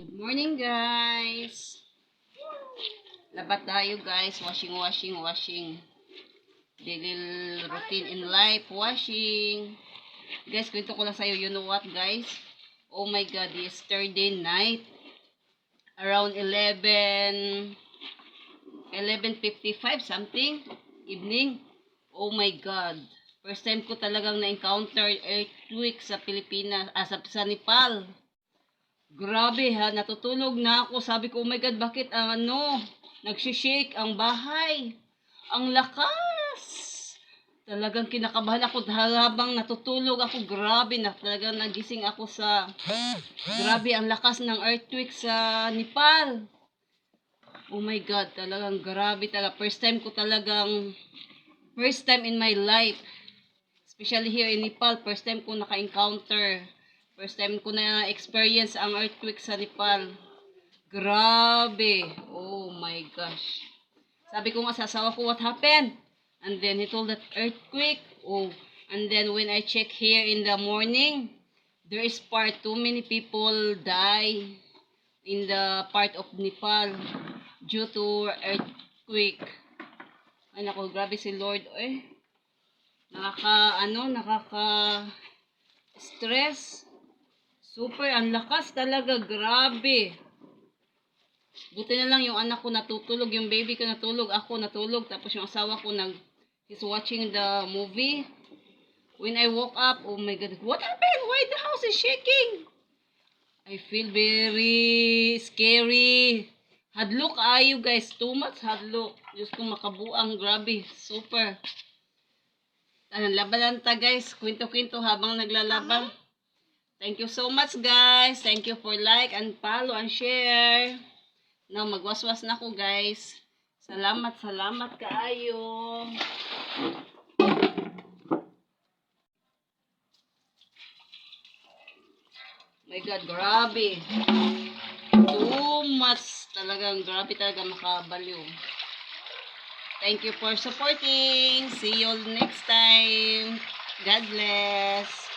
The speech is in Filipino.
Good morning, guys. Labat tayo, guys. Washing. Daily routine in life, washing. Guys, kwento ko lang sa'yo, you know what, guys? Oh my God, yesterday night, around 11:55 something, evening. Oh my God. First time ko talagang na-encounter earthquake sa Pilipinas, sa Nepal. Grabe ha, natutulog na ako. Sabi ko, oh my God, bakit nagsishake ang bahay. Ang lakas. Talagang kinakabahan ako habang natutulog ako. Grabe na, talagang nagising ako grabe ang lakas ng earthquake sa Nepal. Oh my God, talagang grabe talaga. First time in my life. Especially here in Nepal, first time ko naka-encounter. First time ko na experience ang earthquake sa Nepal. Grabe. Oh my gosh. Sabi ko nga sa asawa ko, what happened? And then he told that earthquake. Oh. And then when I check here in the morning, there is too many people die in the part of Nepal due to earthquake. Ay nako, grabe si Lord. Nakaka-stress. Super, ang lakas talaga, grabe. Buti na lang yung anak ko natutulog, yung baby ko natulog, ako natulog, tapos yung asawa ko he's watching the movie. When I woke up, oh my God, what happened? Why the house is shaking? I feel very scary. Hadlok ayo guys, too much hadlok. Diyos ko makabuang, grabe, super. Laban ta guys, kwento-kwento habang naglalaba. Thank you so much guys. Thank you for like and follow and share. Now magwaswas na ko guys. Salamat kaayo. My God, grabe. Too much talagang grabe talaga makabaliw. Thank you for supporting. See you next time. God bless.